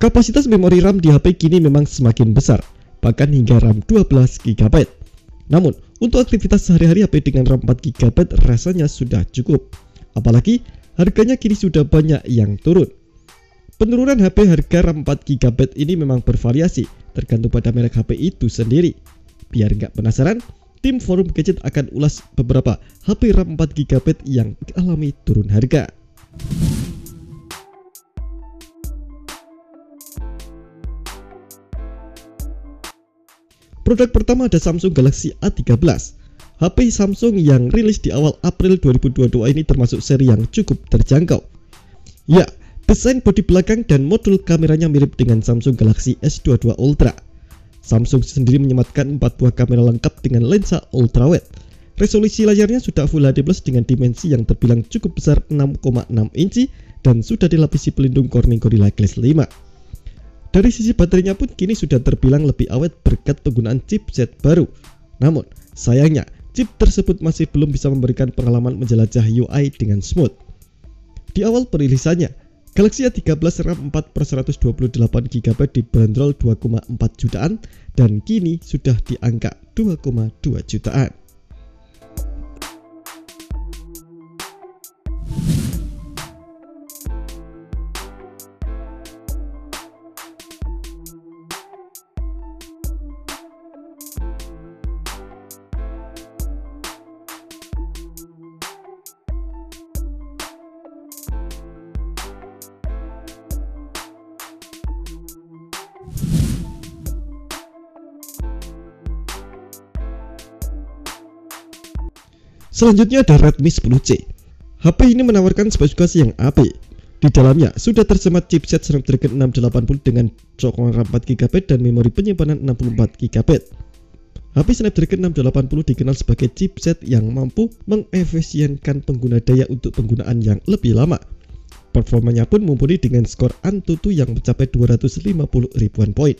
Kapasitas memori RAM di HP kini memang semakin besar, bahkan hingga RAM 12 GB. Namun, untuk aktivitas sehari-hari HP dengan RAM 4 GB rasanya sudah cukup. Apalagi, harganya kini sudah banyak yang turun. Penurunan HP harga RAM 4 GB ini memang bervariasi, tergantung pada merek HP itu sendiri. Biar nggak penasaran, tim forum gadget akan ulas beberapa HP RAM 4 GB yang alami turun harga. Produk pertama ada Samsung Galaxy A13. HP Samsung yang rilis di awal April 2022 ini termasuk seri yang cukup terjangkau. Ya, desain bodi belakang dan modul kameranya mirip dengan Samsung Galaxy S22 Ultra. Samsung sendiri menyematkan 4 buah kamera lengkap dengan lensa ultrawide. Resolusi layarnya sudah Full HD Plus dengan dimensi yang terbilang cukup besar 6,6 inci dan sudah dilapisi pelindung Corning Gorilla Glass 5. Dari sisi baterainya pun kini sudah terbilang lebih awet berkat penggunaan chipset baru. Namun, sayangnya chip tersebut masih belum bisa memberikan pengalaman menjelajah UI dengan smooth. Di awal perilisannya, Galaxy A13 RAM 4 per 128 GB dibanderol 2,4 jutaan dan kini sudah di angka 2,2 jutaan. Selanjutnya ada Redmi 10C. HP ini menawarkan spesifikasi yang apik. Di dalamnya sudah tersemat chipset Snapdragon 680 dengan cokokan RAM 4 GB dan memori penyimpanan 64 GB. HP Snapdragon 680 dikenal sebagai chipset yang mampu mengefisienkan pengguna daya untuk penggunaan yang lebih lama. Performanya pun mumpuni dengan skor Antutu yang mencapai 250 ribuan poin.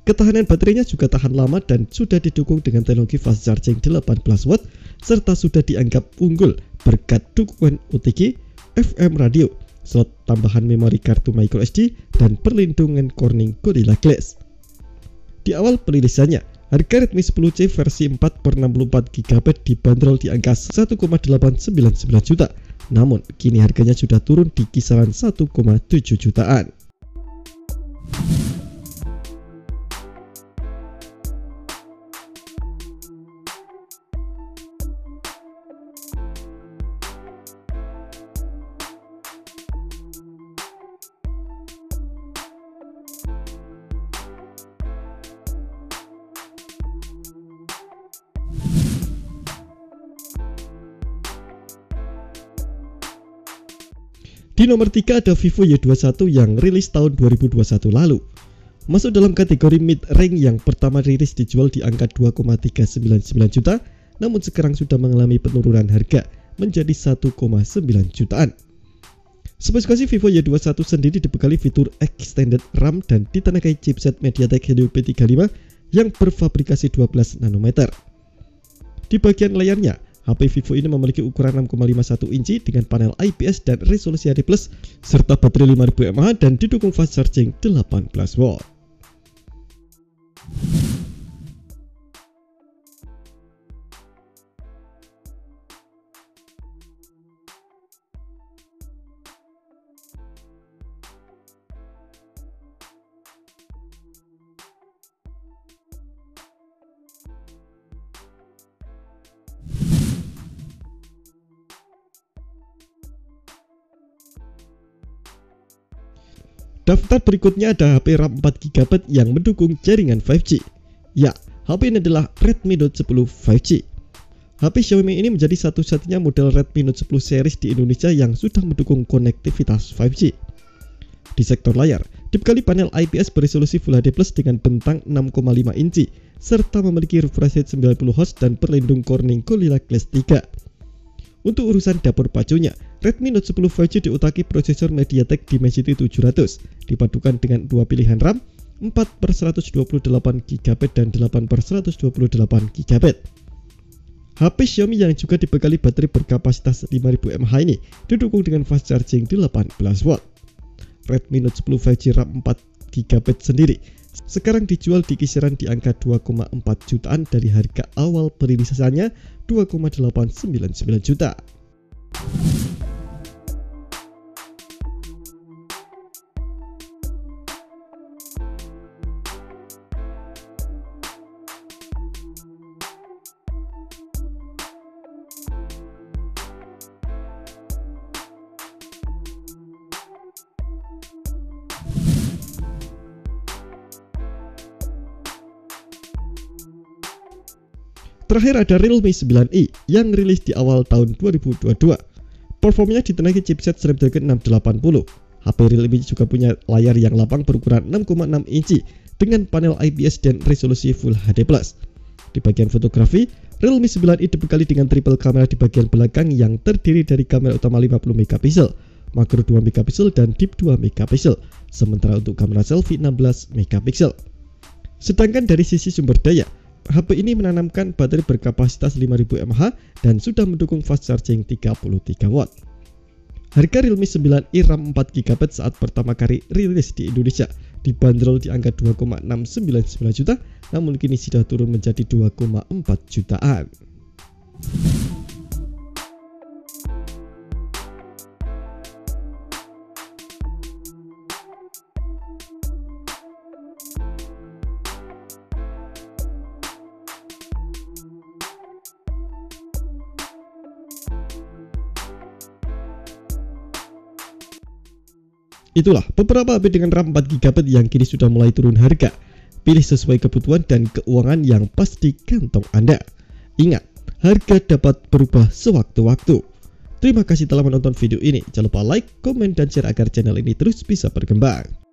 Ketahanan baterainya juga tahan lama dan sudah didukung dengan teknologi fast charging 18 watt serta sudah dianggap unggul berkat dukungan OTG, FM radio, slot tambahan memori kartu microSD dan perlindungan Corning Gorilla Glass. Di awal perilisannya, harga Redmi 10C versi 4 per 64 GB dibanderol di angka 1,899 juta. Namun, kini harganya sudah turun di kisaran 1,7 jutaan. Di nomor 3 ada Vivo Y21 yang rilis tahun 2021 lalu. Masuk dalam kategori mid-range yang pertama rilis dijual di angka 2,399 juta, namun sekarang sudah mengalami penurunan harga menjadi 1,9 jutaan. Spesifikasi Vivo Y21 sendiri dibekali fitur extended RAM dan ditenagai chipset MediaTek Helio P35 yang berfabrikasi 12 nanometer. Di bagian layarnya, HP Vivo ini memiliki ukuran 6,51 inci dengan panel IPS dan resolusi HD+, serta baterai 5000 mAh dan didukung fast charging 18 watt. Daftar berikutnya ada HP RAM 4 GB yang mendukung jaringan 5G. Ya, HP ini adalah Redmi Note 10 5G. HP Xiaomi ini menjadi satu-satunya model Redmi Note 10 series di Indonesia yang sudah mendukung konektivitas 5G. Di sektor layar, dibekali panel IPS beresolusi Full HD Plus dengan bentang 6,5 inci, serta memiliki refresh rate 90 Hz dan perlindung Corning Gorilla Glass 3. Untuk urusan dapur pacunya, Redmi Note 10 5G diutaki prosesor MediaTek Dimensity 700 dipadukan dengan dua pilihan RAM 4/128GB dan 8/128GB. HP Xiaomi yang juga dibekali baterai berkapasitas 5000 mAh ini didukung dengan fast charging 18W. Redmi Note 10 5G RAM 4GB sendiri sekarang dijual di kisaran di angka 2,4 jutaan dari harga awal perilisannya 2,899 juta. Terakhir ada Realme 9i yang rilis di awal tahun 2022. Performanya ditenagai chipset Snapdragon 680. HP Realme juga punya layar yang lapang berukuran 6,6 inci dengan panel IPS dan resolusi Full HD+. Di bagian fotografi, Realme 9i dibekali dengan triple kamera di bagian belakang yang terdiri dari kamera utama 50 megapiksel, makro 2 megapiksel dan deep 2 megapiksel. Sementara untuk kamera selfie 16 megapiksel. Sedangkan dari sisi sumber daya, HP ini menanamkan baterai berkapasitas 5000 mAh dan sudah mendukung fast charging 33W. Harga Realme 9i RAM 4GB saat pertama kali rilis di Indonesia dibanderol di angka 2,699 juta, namun kini sudah turun menjadi 2,4 jutaan. Itulah beberapa HP dengan RAM 4GB yang kini sudah mulai turun harga. Pilih sesuai kebutuhan dan keuangan yang pas di kantong Anda. Ingat, harga dapat berubah sewaktu-waktu. Terima kasih telah menonton video ini. Jangan lupa like, komen, dan share agar channel ini terus bisa berkembang.